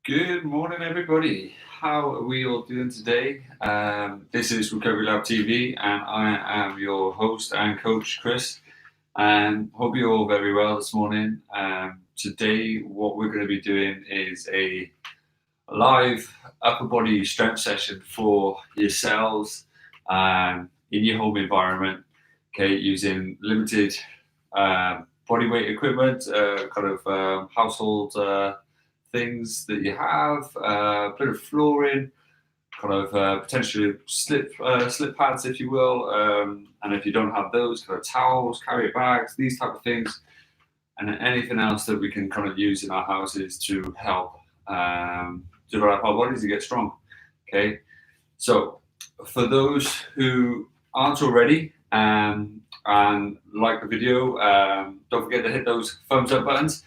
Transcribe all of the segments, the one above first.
Good morning, everybody. How are we all doing today? This is Recovery Lab TV, and I am your host and coach, Chris. Hope you're all very well this morning. Today, what we're going to be doing is a live upper body strength session for yourselves in your home environment. Okay, using limited bodyweight equipment, household. Things that you have, a bit of flooring, potentially slip pads, if you will, and if you don't have those, kind of towels, carrier bags, these type of things, and then anything else that we can kind of use in our houses to help develop our bodies to get strong. Okay, so for those who aren't already and like the video, don't forget to hit those thumbs up buttons.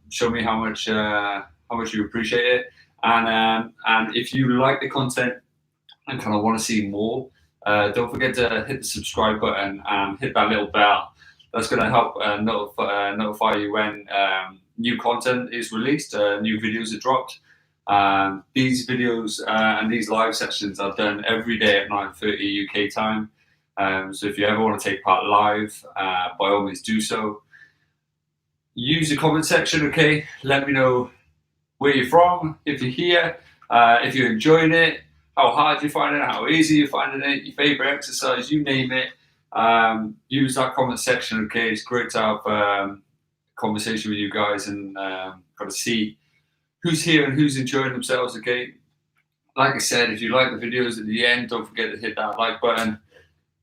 Show me how much you appreciate it, and if you like the content and kind of want to see more, don't forget to hit the subscribe button and hit that little bell. That's going to help notify you when new content is released, new videos are dropped. These videos and these live sessions are done every day at 9:30 UK time. So if you ever want to take part live, by all means do so. Use the comment section, okay? Let me know where you're from, if you're here, if you're enjoying it, how hard you're finding it, how easy you're finding it, your favorite exercise, you name it. Use that comment section, okay? It's great to have a conversation with you guys and kind of see who's here and who's enjoying themselves, okay? Like I said, if you like the videos at the end, don't forget to hit that like button.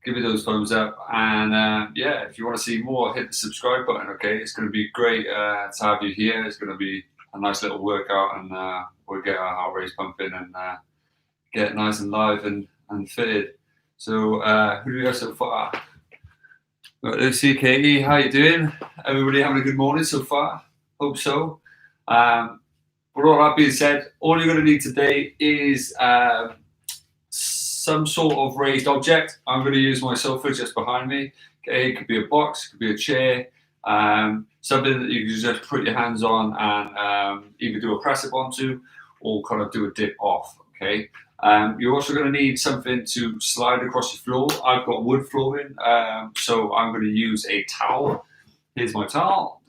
Give me those thumbs up, and if you want to see more, hit the subscribe button, okay? It's going to be great to have you here. It's going to be a nice little workout, and we'll get our heart rate pumping and get nice and live and fitted. So who do we have so far? Got Lucy, Katie, how you doing? Everybody having a good morning so far? Hope so. But all that being said, all you're going to need today is some sort of raised object. I'm going to use my sofa just behind me. Okay, it could be a box, it could be a chair, something that you can just put your hands on and either do a press up onto or kind of do a dip off. Okay, you're also going to need something to slide across your floor. I've got wood flooring, so I'm going to use a towel. Here's my towel.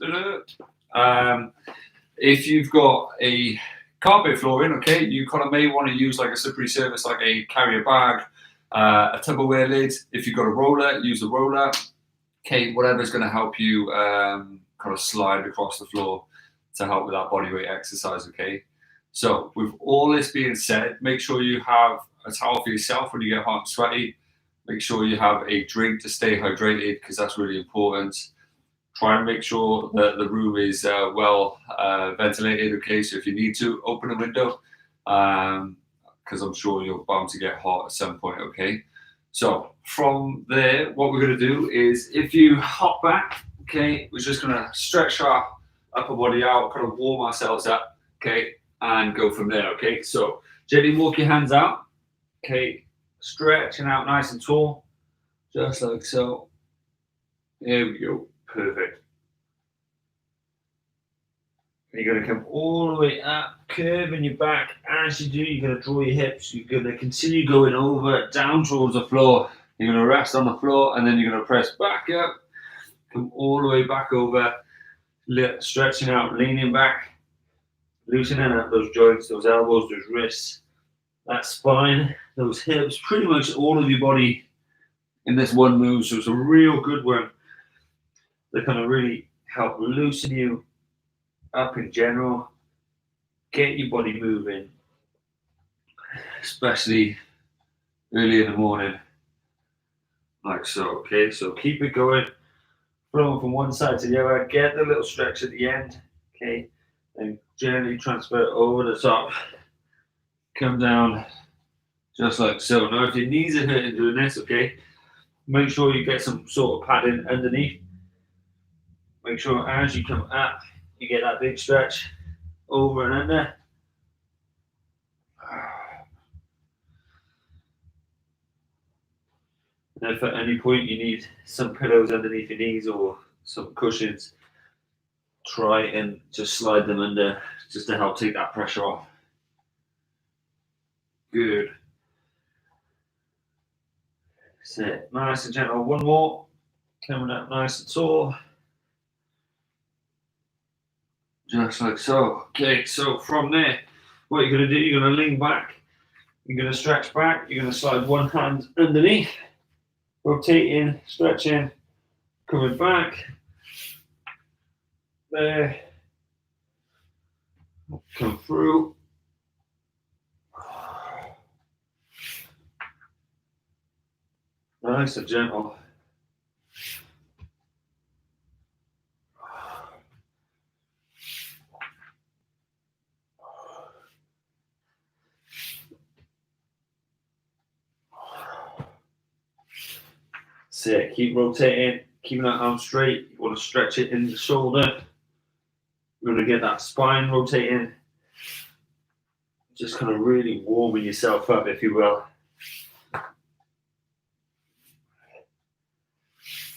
If you've got a carpet flooring, okay, you kind of may want to use like a slippery surface, like a carrier bag, a Tupperware lid. If you've got a roller, use a roller. Okay, whatever's going to help you kind of slide across the floor to help with that bodyweight exercise, okay? So with all this being said, make sure you have a towel for yourself when you get hot and sweaty. Make sure you have a drink to stay hydrated because that's really important. Try and make sure that the room is well ventilated, okay? So if you need to, open a window because I'm sure you're bound to get hot at some point, okay? So from there, what we're going to do is if you hop back, okay, we're just going to stretch our upper body out, kind of warm ourselves up, okay, and go from there, okay? So gently walk your hands out, okay, stretching out nice and tall, just like so. There we go. Perfect. You're going to come all the way up, curving your back. As you do, you're going to draw your hips. You're going to continue going over, down towards the floor. You're going to rest on the floor, and then you're going to press back up, come all the way back over, stretching out, leaning back, loosening up those joints, those elbows, those wrists, that spine, those hips, pretty much all of your body in this one move. So it's a real good one. They're going to really help loosen you up in general, get your body moving, especially early in the morning, like so, okay? So keep it going, flowing from one side to the other, get the little stretch at the end, okay? And gently transfer it over the top, come down, just like so. Now if your knees are hurting doing this, okay, make sure you get some sort of padding underneath. Make sure as you come up, you get that big stretch over and under. And if at any point you need some pillows underneath your knees or some cushions, try and just slide them under just to help take that pressure off. Good. Sit nice and gentle. One more. Coming up nice and tall. Just like so. Okay, so from there, what you're going to do, you're going to lean back. You're going to stretch back. You're going to slide one hand underneath. Rotating, stretching, coming back. There. Come through. Nice and gentle. Sit. Keep rotating, keeping that arm straight. You want to stretch it in the shoulder. You want to get that spine rotating. Just kind of really warming yourself up, if you will.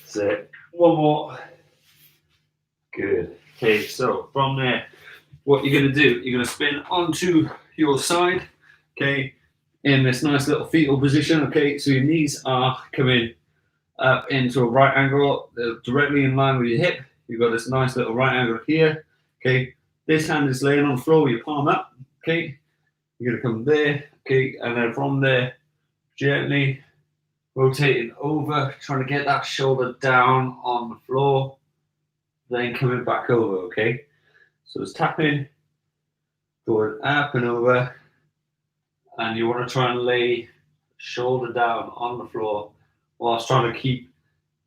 Sit. One more. Good. Okay, so from there, what you're going to do, you're going to spin onto your side, okay, in this nice little fetal position, okay, so your knees are coming up into a right angle, directly in line with your hip. You've got this nice little right angle here, okay, this hand is laying on the floor with your palm up, okay, you're going to come there, okay, and then from there, gently rotating over, trying to get that shoulder down on the floor, then coming back over, okay, so it's tapping, going up and over, and you want to try and lay shoulder down on the floor whilst trying to keep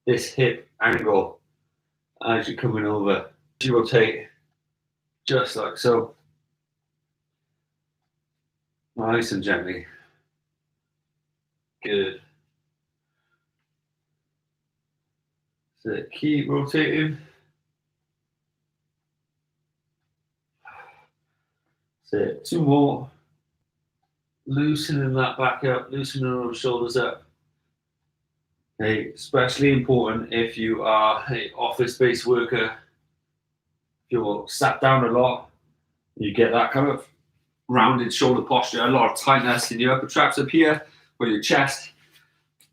this hip angle as you're coming over. You rotate just like so, nice and gently. Good. So keep rotating. So 2 more. Loosening that back up, loosening those shoulders up. Okay, especially important if you are an office-based worker. If you're sat down a lot, you get that kind of rounded shoulder posture, a lot of tightness in your upper traps up here, or your chest.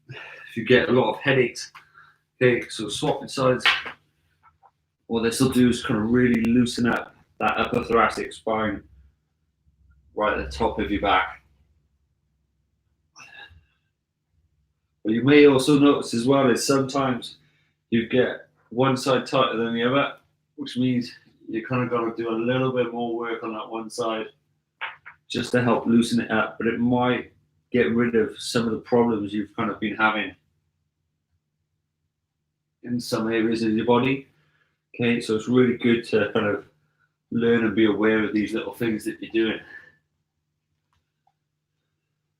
If you get a lot of headaches, okay, so swapping sides. What this will do is kind of really loosen up that upper thoracic spine right at the top of your back. What you may also notice as well is sometimes you get one side tighter than the other, which means you kind of got to do a little bit more work on that one side just to help loosen it up, but it might get rid of some of the problems you've kind of been having in some areas of your body. Okay, so it's really good to kind of learn and be aware of these little things that you're doing.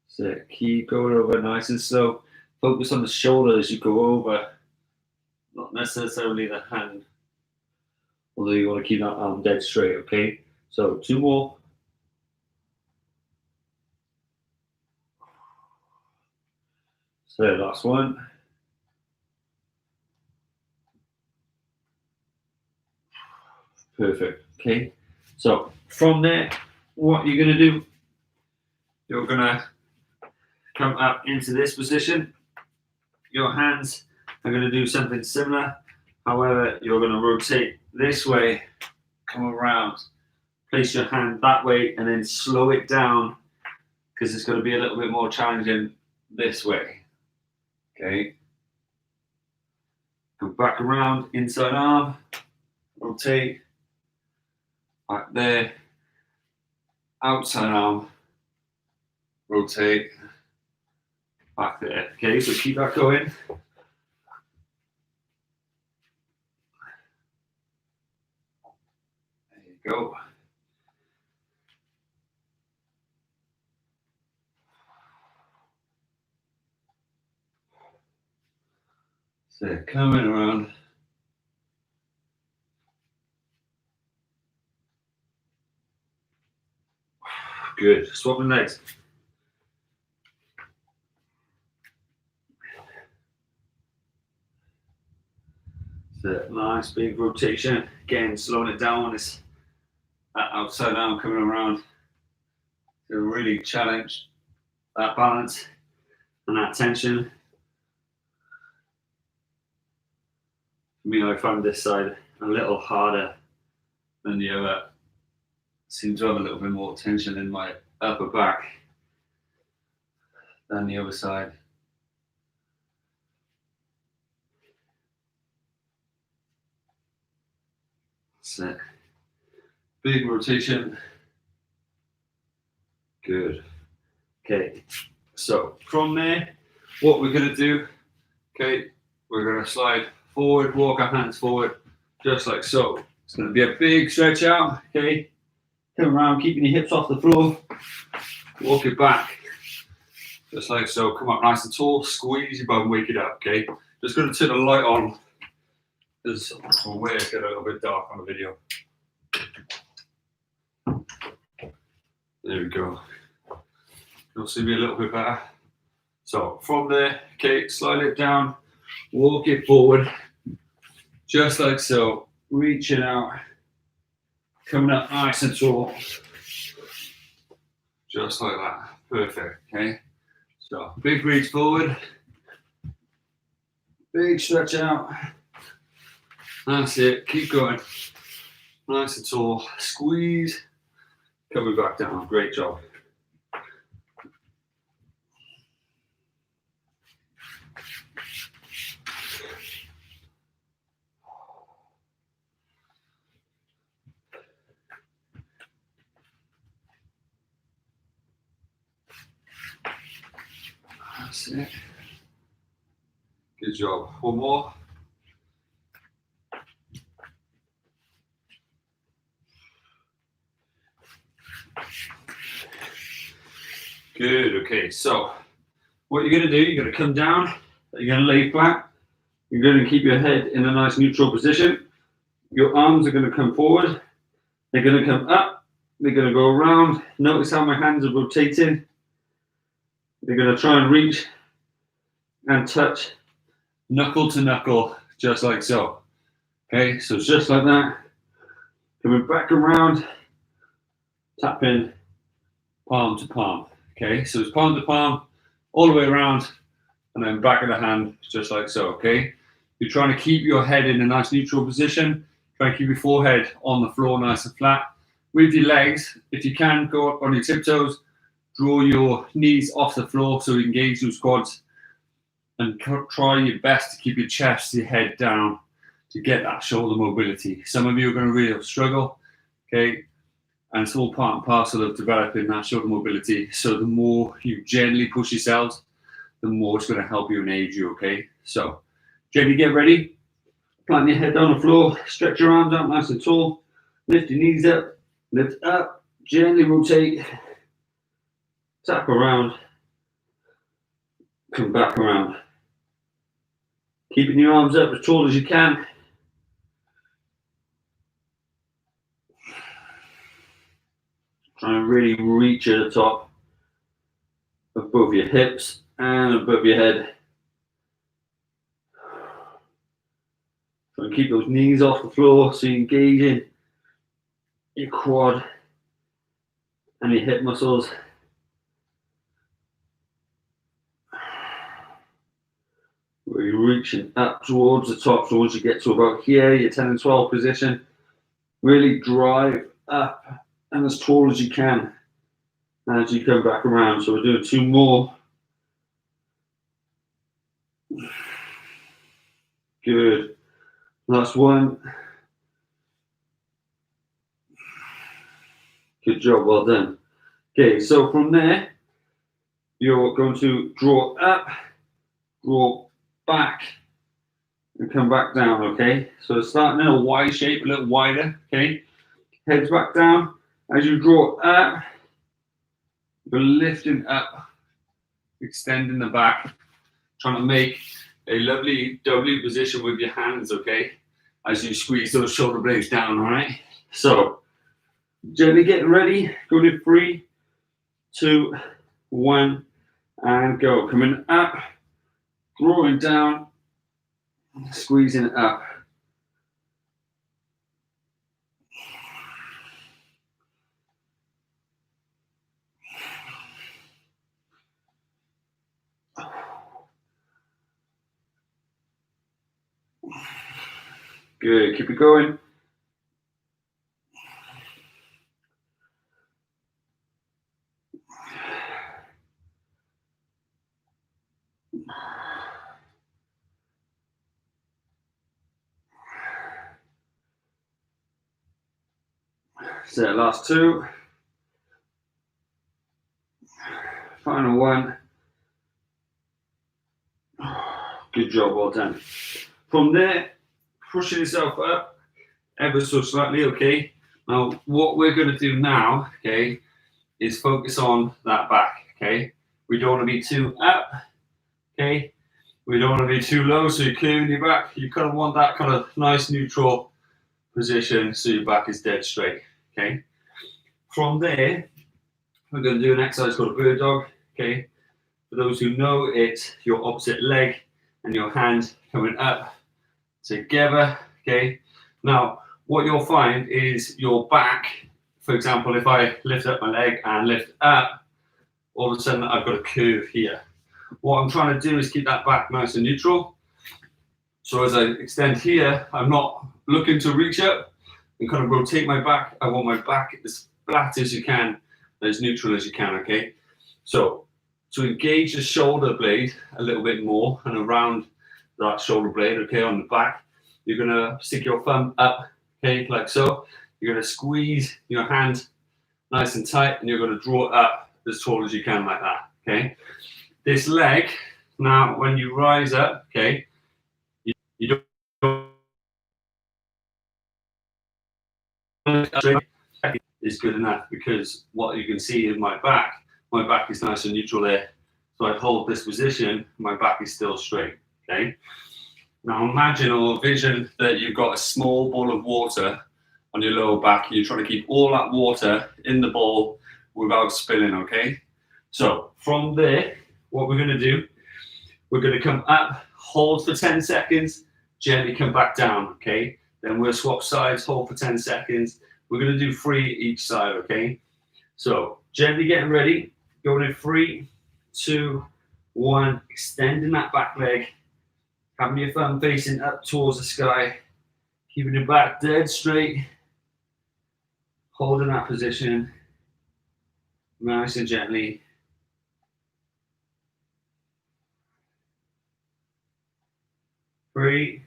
So keep going over nice and slow. Focus on the shoulder as you go over, not necessarily the hand, although you want to keep that arm dead straight, okay? So 2 more. So last one. Perfect, okay? So from there, what you're going to do, you're going to come up into this position. Your hands are going to do something similar. However, you're going to rotate this way, come around, place your hand that way, and then slow it down because it's going to be a little bit more challenging this way. Okay. Go back around, inside arm, rotate, back there, outside arm, rotate, back there. Okay, so keep that going. There you go. So coming around. Good. Swapping legs. So nice big rotation. Again, slowing it down on this that upside down coming around to really challenge that balance and that tension. For me, I found this side a little harder than the other. Seems to have a little bit more tension in my upper back than the other side. That's it. Big rotation. Good. Okay, so from there, what we're going to do, okay, we're going to slide forward, walk our hands forward, just like so. It's going to be a big stretch out, okay? Come around, keeping your hips off the floor. Walk it back, just like so. Come up nice and tall, squeeze your bum, wake it up, okay? Just going to turn the light on, because we'll make it a little bit dark on the video. There we go. You'll see me a little bit better. So from there, okay, slide it down, walk it forward, just like so. Reaching out, coming up nice and tall, just like that. Perfect, okay? So big reach forward, big stretch out. That's it, keep going. Nice and tall, squeeze, coming back down. Great job. That's it. Good job. One more. Good, okay, so what you're gonna do, you're gonna come down, you're gonna lay flat, you're gonna keep your head in a nice neutral position. Your arms are gonna come forward, they're gonna come up, they're gonna go around. Notice how my hands are rotating. They're gonna try and reach and touch knuckle to knuckle, just like so. Okay, so it's just like that. Coming back around, tap in, palm to palm. Okay, so it's palm to palm, all the way around, and then back of the hand, just like so, okay? You're trying to keep your head in a nice neutral position. Try and keep your forehead on the floor nice and flat. With your legs, if you can, go up on your tiptoes, draw your knees off the floor so you engage those quads, and try your best to keep your chest, your head down to get that shoulder mobility. Some of you are going to really struggle, okay? And it's all part and parcel of developing that shoulder mobility. So the more you gently push yourselves, the more it's going to help you and aid you, okay? So gently get ready, plant your head down the floor, stretch your arms out nice and tall, lift your knees up, lift up, gently rotate, tap around, come back around. Keeping your arms up as tall as you can. Try and really reach at the top of both your hips and above your head. Try and keep those knees off the floor so you're engaging your quad and your hip muscles. Really reaching up towards the top. So once you get to about here, your 10 and 12 position, really drive up and as tall as you can as you come back around. So we're doing two more. Good. Last one. Good job, well done. Okay, so from there, you're going to draw up, draw back, and come back down, okay? So it's starting in a Y shape, a little wider, okay? Heads back down. As you draw up, you're lifting up, extending the back, trying to make a lovely W position with your hands, okay? As you squeeze those shoulder blades down, all right? So, gently getting ready. Go to 3, 2, 1, and go. Coming up, drawing down, squeezing it up. Good, keep it going. So last two. Final one. Good job, well done. From there, pushing yourself up ever so slightly, okay? Now, what we're going to do now, okay, is focus on that back, okay? We don't want to be too up, okay? We don't want to be too low, so you're curving your back. You kind of want that kind of nice neutral position so your back is dead straight, okay? From there, we're going to do an exercise called a bird dog, okay? For those who know, it's your opposite leg and your hand coming up together, okay? Now, what you'll find is your back, for example, if I lift up my leg and lift up, all of a sudden I've got a curve here. What I'm trying to do is keep that back nice and neutral. So as I extend here, I'm not looking to reach up and kind of rotate my back. I want my back as flat as you can, as neutral as you can, okay? So to engage the shoulder blade a little bit more and around that shoulder blade, okay, on the back, you're gonna stick your thumb up, okay, like so. You're gonna squeeze your hand nice and tight and you're gonna draw it up as tall as you can like that, okay? This leg, now when you rise up, okay, you don't is good enough because what you can see in my back is nice and neutral there. So I hold this position, my back is still straight, okay? Now imagine or vision that you've got a small ball of water on your lower back and you're trying to keep all that water in the bowl without spilling, okay? So from there, what we're gonna do, we're gonna come up, hold for 10 seconds, gently come back down, okay? Then we'll swap sides, hold for 10 seconds. We're gonna do 3 each side, okay? So gently getting ready, going in 3, 2, 1, extending that back leg, having your thumb facing up towards the sky, keeping your back dead straight, holding that position, nice and gently. 3,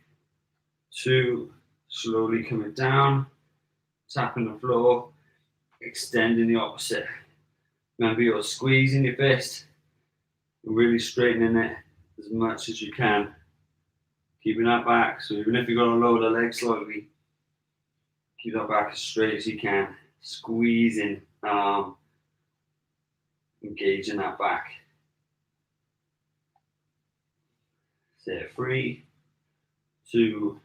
2, slowly coming down, tapping the floor, extending the opposite. Remember, you're squeezing your fist, really straightening it as much as you can. Keeping that back, so even if you're going to lower the leg slightly, keep that back as straight as you can. Squeezing, engaging that back. Say 3, 2,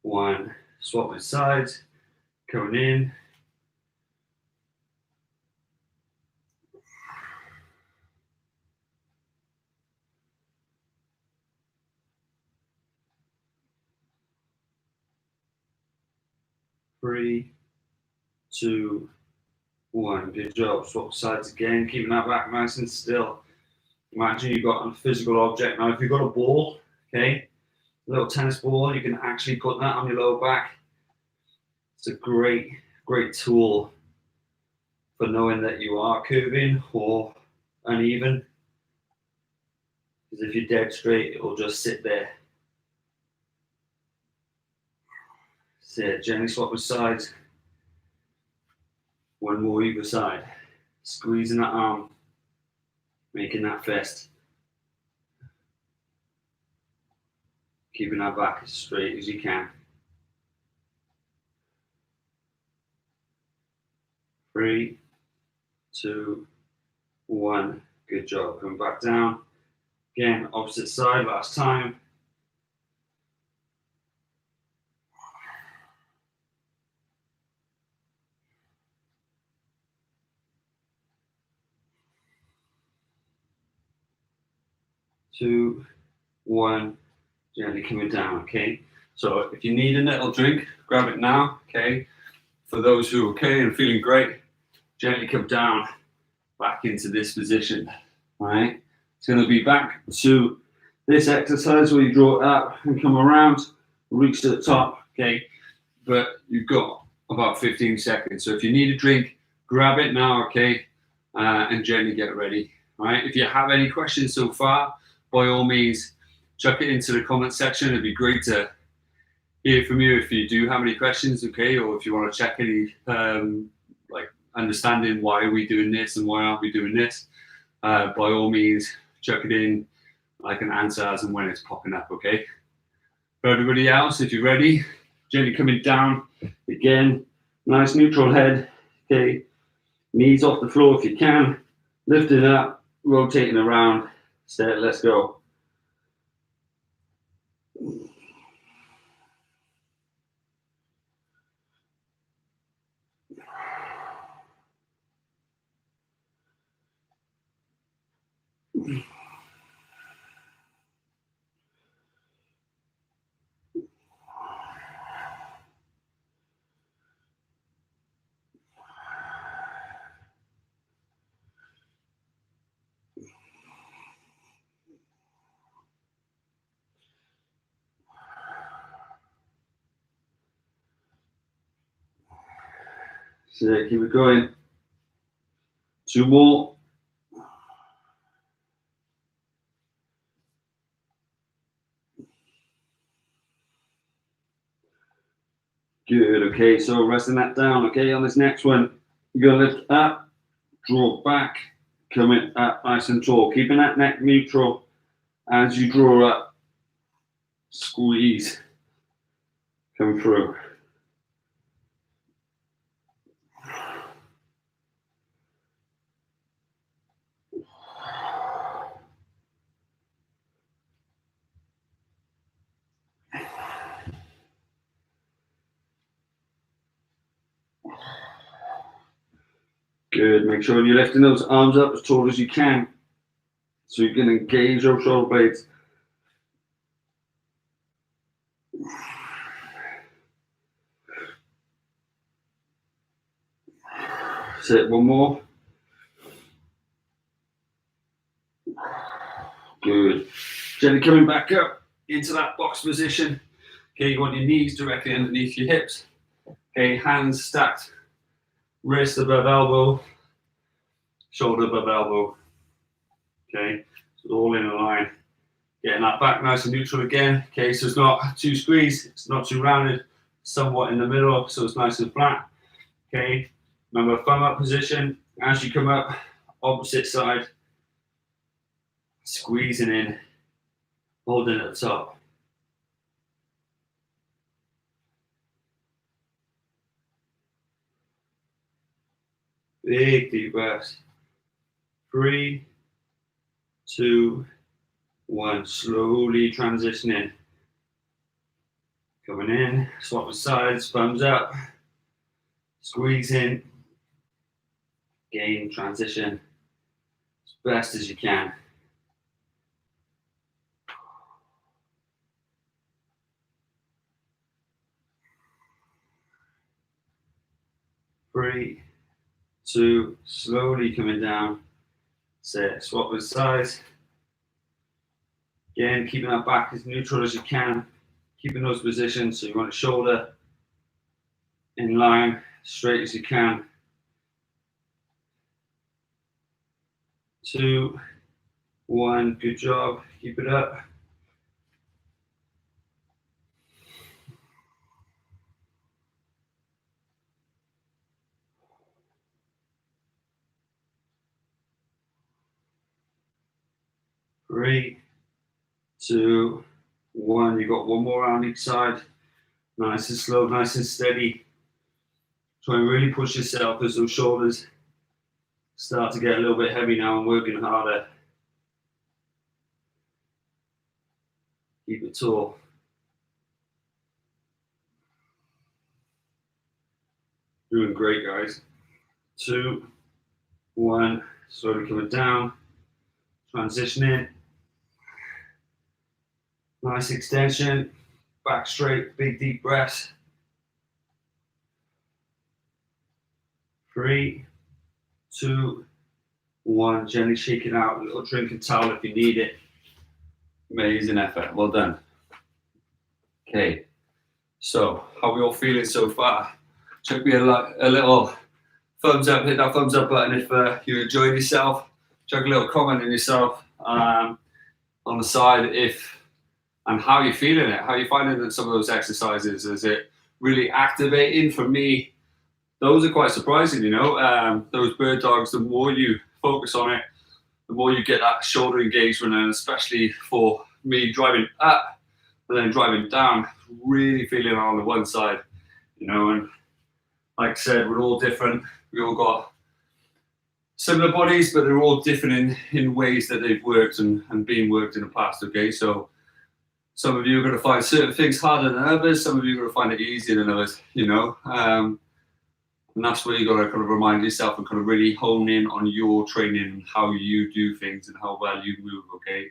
1. Swapping sides, coming in. Three, 2, 1. Good job. Swap sides again, keeping that back nice and still. Imagine you've got a physical object. Now, if you've got a ball, okay, a little tennis ball, you can actually put that on your lower back. It's a great, great tool for knowing that you are curving or uneven. Because if you're dead straight, it will just sit there. Sit, gently swap with sides. One more either side. Squeezing that arm, making that fist. Keeping that back as straight as you can. 3, 2, 1. Good job. Coming back down. Again, opposite side, last time. Two, 1. Gently coming down, okay? So if you need a little drink, grab it now, okay? For those who are okay and feeling great, gently come down back into this position, all right? It's going to be back to this exercise where you draw it up and come around. reach to the top, okay? But you've got about 15 seconds. So if you need a drink, grab it now, okay? And gently get ready, all right? If you have any questions so far, by all means, chuck it into the comment section. It'd be great to hear from you if you do have any questions, okay? Or if you want to check any, like understanding why are we doing this and why aren't we doing this, by all means, chuck it in. I can answer as and when it's popping up, okay? For everybody else, if you're ready, gently coming down again, nice neutral head, okay? Knees off the floor if you can, lifting up, rotating around, set, let's go. So keep it going. 2 more. Good, okay, so resting that down, okay, on this next one, you're gonna lift up, draw back, coming up nice and tall, keeping that neck neutral as you draw up, squeeze, come through. Good, make sure you're lifting those arms up as tall as you can so you can engage those shoulder blades. Sit, one more. Good. Gently coming back up into that box position. Okay, you want your knees directly underneath your hips. Okay, hands stacked, wrist above elbow, shoulder above elbow. Okay, so all in a line. Getting that back nice and neutral again. Okay, so it's not too squeezed, it's not too rounded, somewhat in the middle, so it's nice and flat. Okay, remember thumb up position. As you come up, opposite side, squeezing in, holding at the top. Big deep breaths. 3, 2, 1. Slowly transitioning. Coming in, swap the sides, thumbs up. Squeeze in. Gain, transition as best as you can. Three, 2, slowly coming down. Sit, swap with sides. Again, keeping that back as neutral as you can. Keeping those positions, so you want a shoulder in line, straight as you can. 2, 1, good job, keep it up. Three, 2, 1. You got one more around each side. Nice and slow, nice and steady. Try and really push yourself as those shoulders start to get a little bit heavy now and working harder. Keep it tall. Doing great, guys. 2, 1, slowly coming down. Transitioning. Nice extension. Back straight, big deep breaths. 3, 2, 1. Gently shake it out. A little drinking towel if you need it. Amazing effort. Well done. Okay. So, how are we all feeling so far? Chuck me a little thumbs up, hit that thumbs up button if you enjoyed yourself. Chuck a little comment in yourself on the side if and how you're feeling it. How you finding that some of those exercises? Is it really activating? For me, those are quite surprising, you know. Those bird dogs, the more you focus on it, the more you get that shoulder engagement, and especially for me driving up and then driving down, really feeling it on the one side, you know. And like I said, we're all different. We all got similar bodies, but they're all different in ways that they've worked and been worked in the past, okay? So some of you are going to find certain things harder than others. Some of you are going to find it easier than others, you know. And that's where you got to kind of remind yourself and kind of really hone in on your training and how you do things and how well you move, okay?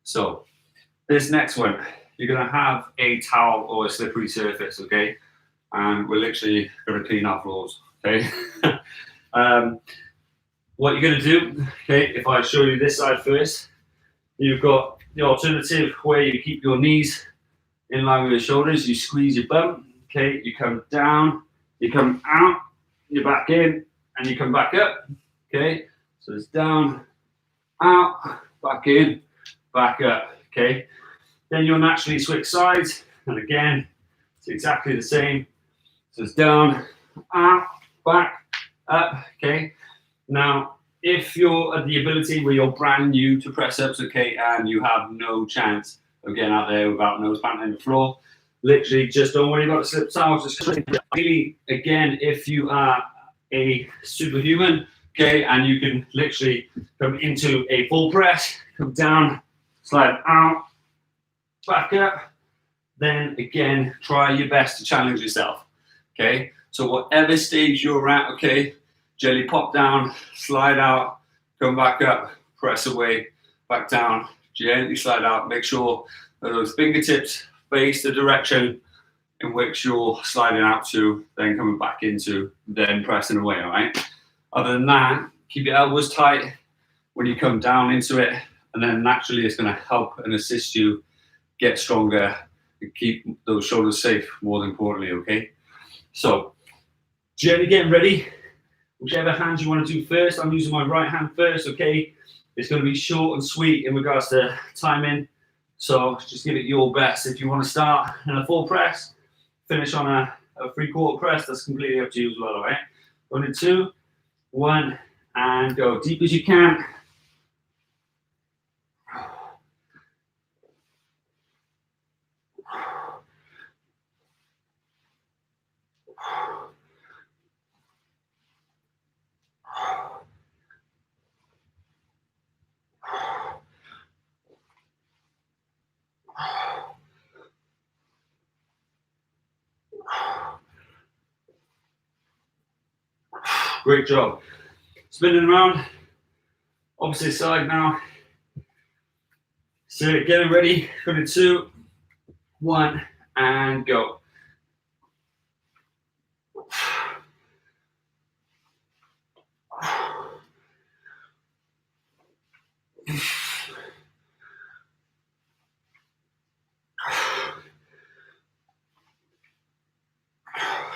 So this next one, you're going to have a towel or a slippery surface, okay? And we're literally going to clean our floors, okay? What you're going to do, okay, if I show you this side first, you've got the alternative where you keep your knees in line with your shoulders, you squeeze your bum, okay, you come down, you come out, you're back in, and you come back up, okay? So it's down, out, back in, back up, okay? Then you'll naturally switch sides, and again, it's exactly the same. So it's down, out, back, up, okay? Now, if you're at the ability where you're brand new to press ups, okay, and you have no chance of getting out there without nose planting the floor, literally just don't worry about the slip towels. Just really, again, if you are a superhuman, okay, and you can literally come into a full press, come down, slide out, back up, then again, try your best to challenge yourself, okay? So whatever stage you're at, okay, gently pop down, slide out, come back up, press away, back down, gently slide out. Make sure that those fingertips face the direction in which you're sliding out to, then coming back into, then pressing away, all right? Other than that, keep your elbows tight when you come down into it, and then naturally it's going to help and assist you get stronger and keep those shoulders safe, more importantly, okay? So, gently getting ready. Whichever hand you want to do first, I'm using my right hand first, okay? It's going to be short and sweet in regards to timing, so just give it your best. If you want to start in a full press, finish on a 3/4 press, that's completely up to you as well, all right? 1 and 2, 1, and go. Deep as you can. Great job. Spinning around, opposite side now. So getting ready, 1 and 2, 1, and go.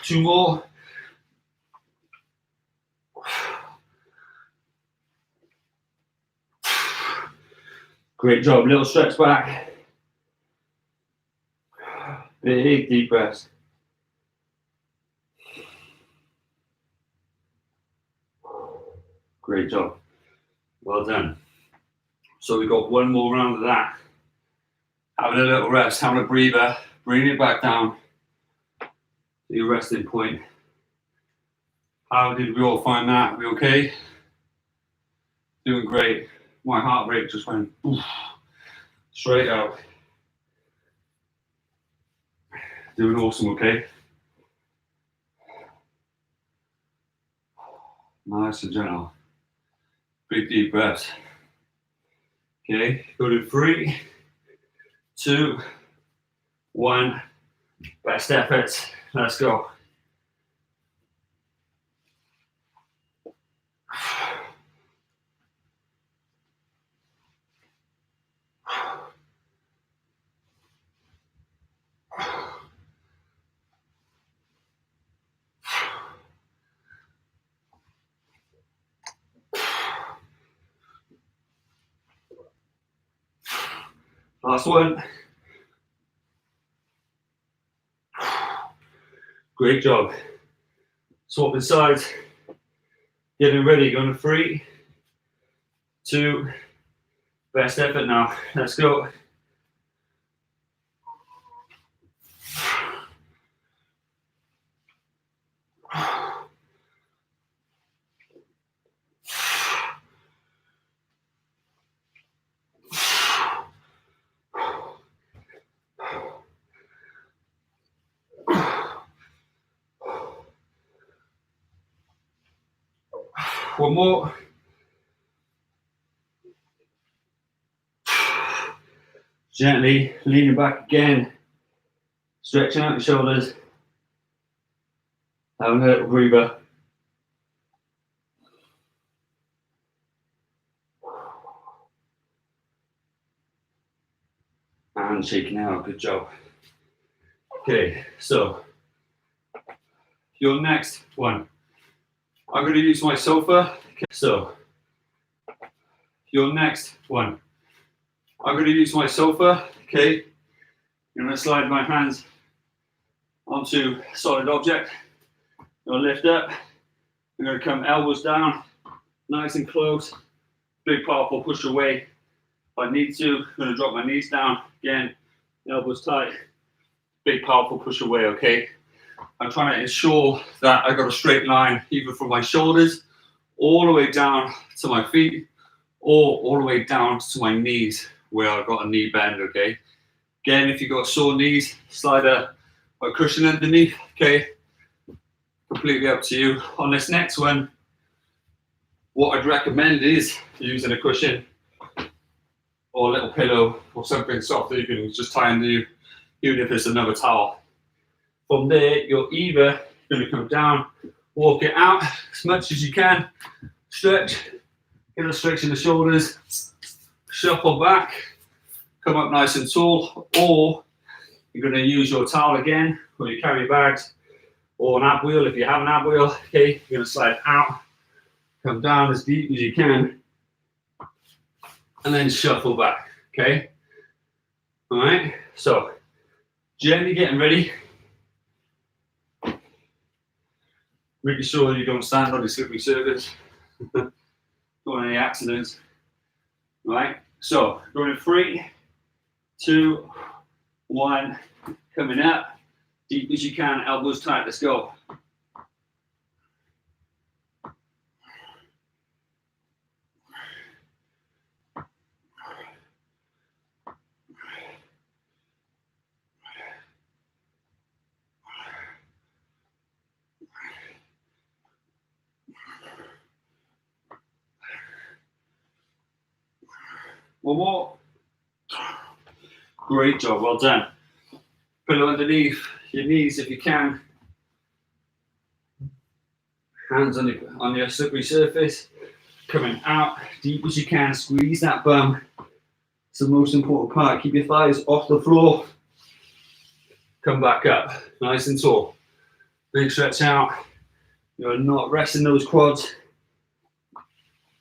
Two more. Great job. Little stretch back. Big deep breaths. Great job. Well done. So we've got one more round of that. Having a little rest, having a breather, bringing it back down to your resting point. How did we all find that? We okay? Doing great. My heart rate just went oof, straight out. Doing awesome, okay? Nice and gentle. Big deep breaths. Okay, go to 3, 2, 1. Best efforts. Let's go. Last one. Great job. Swapping sides. Getting ready. Going to 3, 2. Best effort now. Let's go. One more. Gently leaning back again. Stretching out your shoulders. Having a little breather. And shaking out. Good job. Okay, so your next one. I'm going to use my sofa. Okay, so your next one. I'm going to use my sofa. Okay, I'm going to slide my hands onto a solid object. I'm going to lift up. I'm going to come elbows down, nice and close. Big powerful push away. If I need to, I'm going to drop my knees down. Again, elbows tight. Big powerful push away, okay? I'm trying to ensure that I got a straight line either from my shoulders all the way down to my feet or all the way down to my knees where I've got a knee bend, okay? Again, if you've got sore knees, slide a cushion underneath, okay? Completely up to you. On this next one, what I'd recommend is using a cushion or a little pillow or something soft that you can just tie under you, even if it's another towel. From there, you're either going to come down, walk it out as much as you can, stretch, get a stretch in the shoulders, shuffle back, come up nice and tall, or you're going to use your towel again when you carry bags, or an ab wheel if you have an ab wheel. Okay, you're going to slide out, come down as deep as you can, and then shuffle back. Okay, all right. So gently getting ready. Making sure you don't stand on a slippery surface. Don't want any accidents. All right. So going in 3, 2, 1. Coming up, deep as you can, elbows tight. Let's go. One more. Great job, well done. Pillow underneath your knees if you can. Hands on your slippery surface. Coming out deep as you can. Squeeze that bum. It's the most important part. Keep your thighs off the floor. Come back up, nice and tall. Big stretch out. You're not resting those quads.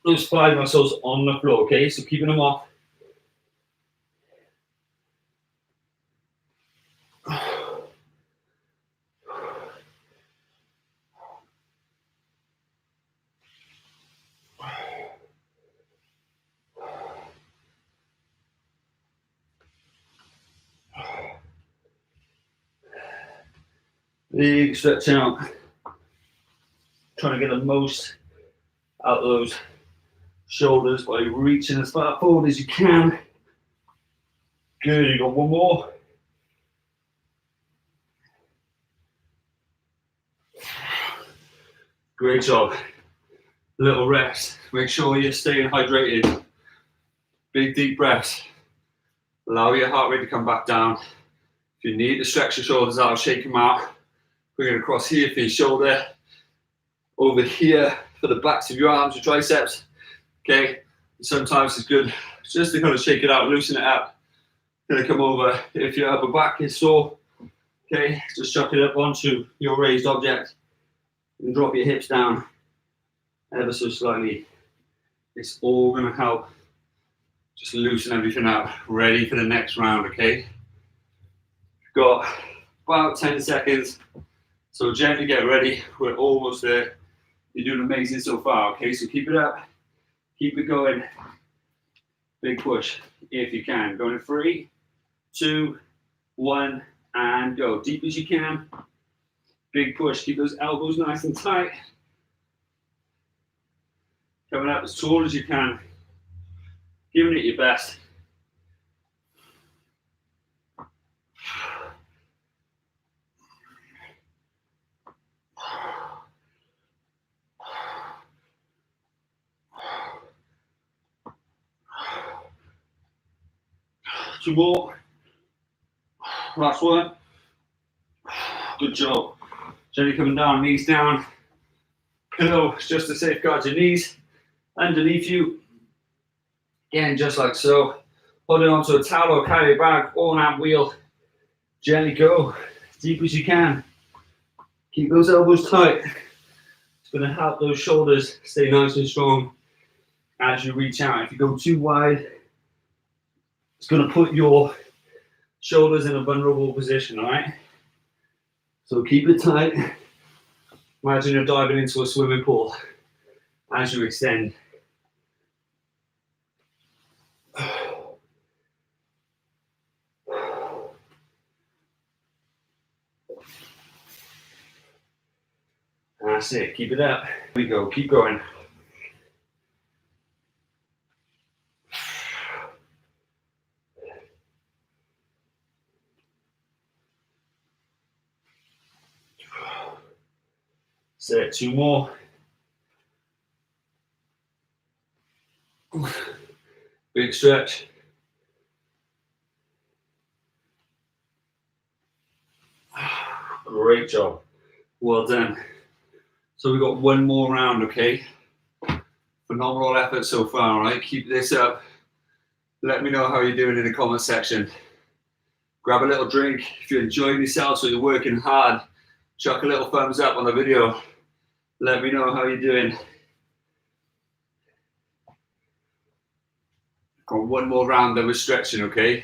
Those thigh muscles on the floor, okay? So keeping them off. Big stretch out. Trying to get the most out of those shoulders by reaching as far forward as you can. Good, you got one more. Great job. Little rest. Make sure you're staying hydrated. Big deep breaths. Allow your heart rate to come back down. If you need to stretch your shoulders out, shake them out. Bring it across here for your shoulder. Over here for the backs of your arms, your triceps. Okay. Sometimes it's good just to kind of shake it out, loosen it up. Gonna come over. If your upper back is sore, okay, just chuck it up onto your raised object and drop your hips down ever so slightly. It's all gonna help Just loosen everything up, ready for the next round, okay? Got about 10 seconds, so gently get ready. We're almost there. You're doing amazing so far, okay? So keep it up, keep it going. Big push, if you can. Going in 3, 2, 1, and go. Deep as you can. Big push, keep those elbows nice and tight. Coming up as tall as you can. Giving it your best. Two more. Last one. Good job. Gently coming down, knees down. Pillow just to safeguard your knees. Underneath you. Again, just like so. Hold it onto a towel or carry a bag or an ab wheel. Gently go, as deep as you can. Keep those elbows tight. It's going to help those shoulders stay nice and strong as you reach out. If you go too wide, it's going to put your shoulders in a vulnerable position, all right? So keep it tight. Imagine you're diving into a swimming pool as you extend. That's it, keep it up. Here we go, keep going. That's it, 2 more. Big stretch. Great job. Well done. So we've got 1 more round, okay? Phenomenal effort so far, all right? Keep this up. Let me know how you're doing in the comment section. Grab a little drink. If you're enjoying yourself, so you're working hard, chuck a little thumbs up on the video. Let me know how you're doing. Got 1 more round that we're stretching, okay?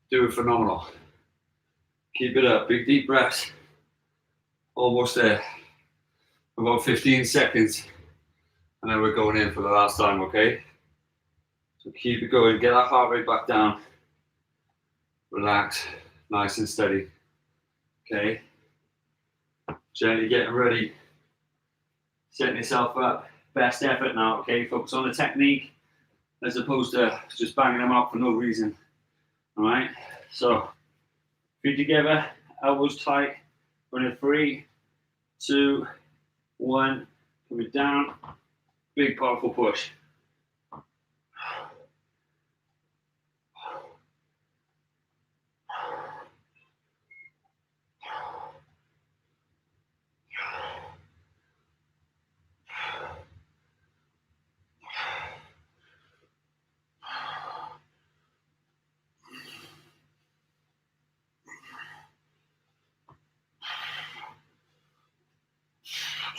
Doing phenomenal. Keep it up. Big deep breaths. Almost there. About 15 seconds. And then we're going in for the last time, okay? So keep it going. Get that heart rate back down. Relax. Nice and steady. Okay? Gently getting ready. Setting yourself up. Best effort now, okay? Focus on the technique as opposed to just banging them out for no reason. All right? So, feet together, elbows tight. Going in 3, 2, 1. Coming down. Big powerful push.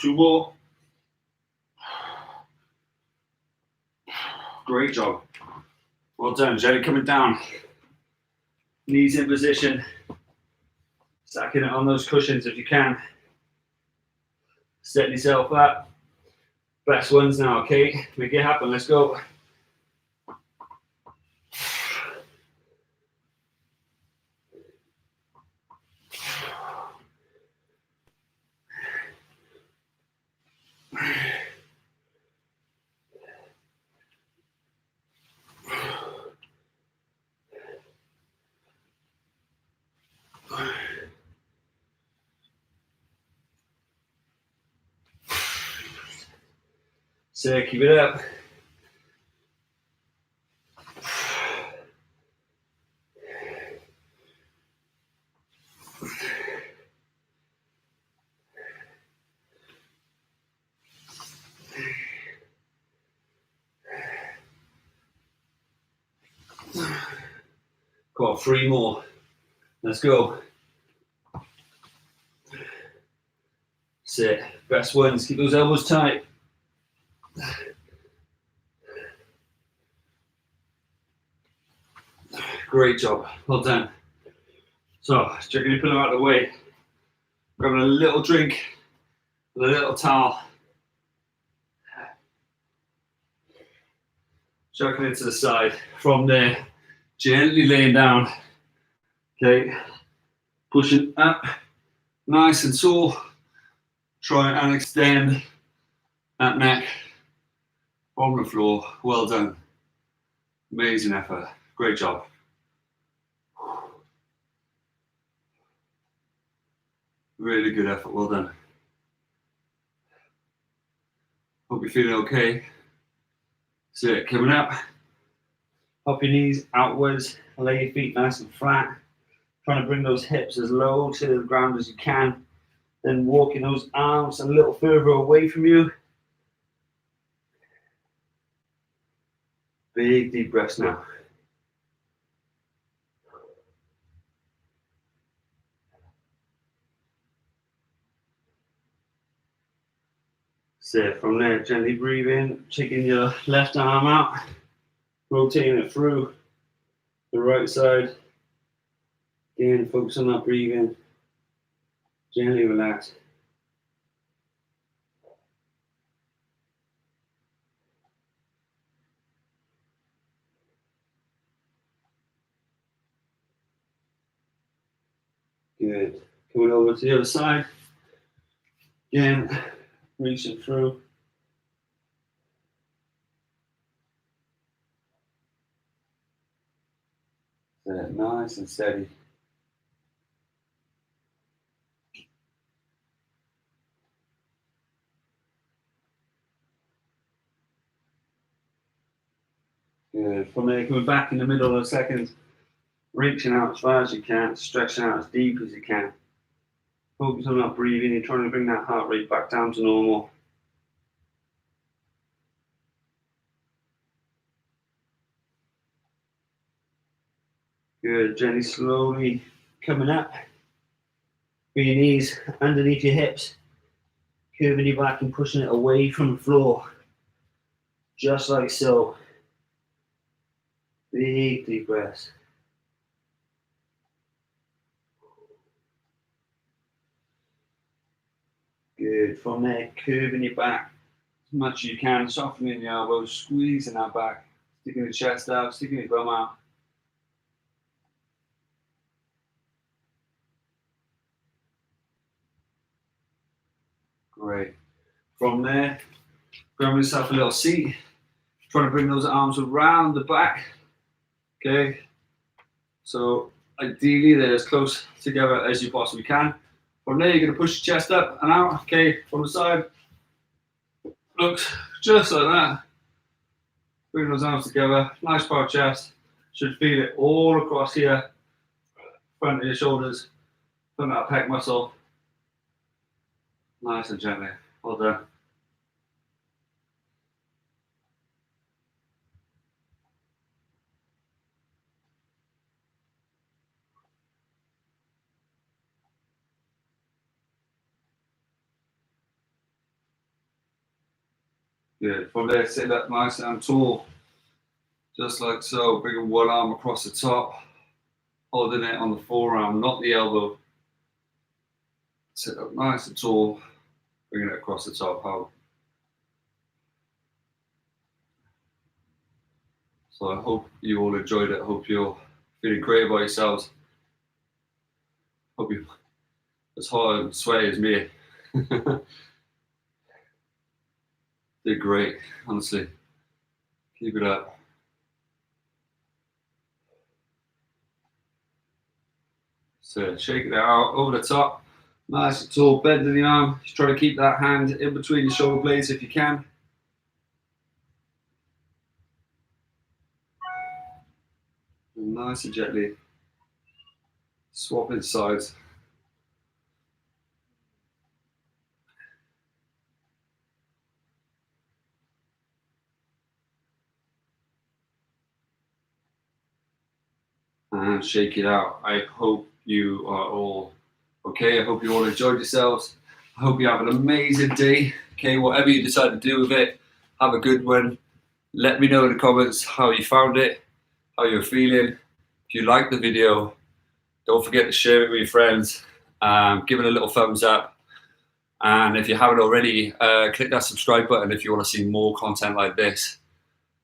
Two more. Great job. Well done, Jenny. Coming down. Knees in position. Stacking it on those cushions if you can. Setting yourself up. Best ones now, okay? Make it happen. Let's go. So keep it up. Got 3 more. Let's go. Sit. Best ones. Keep those elbows tight. Great job. Well done. So, just going to put them out of the way. Grabbing a little drink with a little towel. Chucking it to the side. From there, gently laying down. Okay. Pushing up. Nice and tall. Try and extend that neck from the floor. Well done. Amazing effort. Great job. Really good effort. Well done. Hope you're feeling okay. So coming up, hop your knees outwards, lay your feet nice and flat. Trying to bring those hips as low to the ground as you can. Then walking those arms a little further away from you. Big deep breaths now. So from there, gently breathe in, taking your left arm out, rotating it through the right side. Again, focus on that breathing. Gently relax. Good. Coming over to the other side. Again, reaching through. Nice and steady. Good. From there, coming back in the middle of a second, reaching out as far as you can, stretching out as deep as you can. Focus on that breathing. You're trying to bring that heart rate back down to normal. Good. Gently, slowly coming up. Bring your knees underneath your hips, curving your back and pushing it away from the floor. Just like so. Big deep breaths. Good. From there, curving your back as much as you can, softening your elbows, squeezing that back, sticking the chest out, sticking your bum out. Great. From there, grab yourself a little seat. Trying to bring those arms around the back. Okay. So ideally, they're as close together as you possibly can. From there, you're going to push your chest up and out. Okay, from the side. Looks just like that. Bring those arms together. Nice power chest. Should feel it all across here. Front of your shoulders. Front of that pec muscle. Nice and gently. Well done. Good. From there, sit up nice and tall. Just like so. Bring one arm across the top. Holding it on the forearm, not the elbow. Sit up nice and tall. Bring it across the top. So I hope you all enjoyed it. I hope you're feeling great about yourselves. Hope you're as hot and sweaty as me. Did great, honestly. Keep it up. So shake it out over the top. Nice and tall, bending the arm. Just try to keep that hand in between your shoulder blades if you can. And nice and gently. Swapping sides. And shake it out. I hope you are all okay. I hope you all enjoyed yourselves. I hope you have an amazing day. Okay, whatever you decide to do with it, have a good one. Let me know in the comments how you found it, how you're feeling. If If you like the video, don't forget to share it with your friends. Give it a little thumbs up. And if you haven't already, click that subscribe button if you want to see more content like this,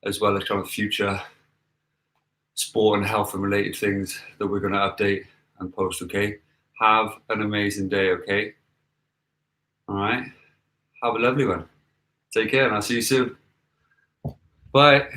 as well as kind of future sport and health and related things that we're going to update and post, okay? Have an amazing day, okay? All right? Have a lovely one. Take care, and I'll see you soon. Bye.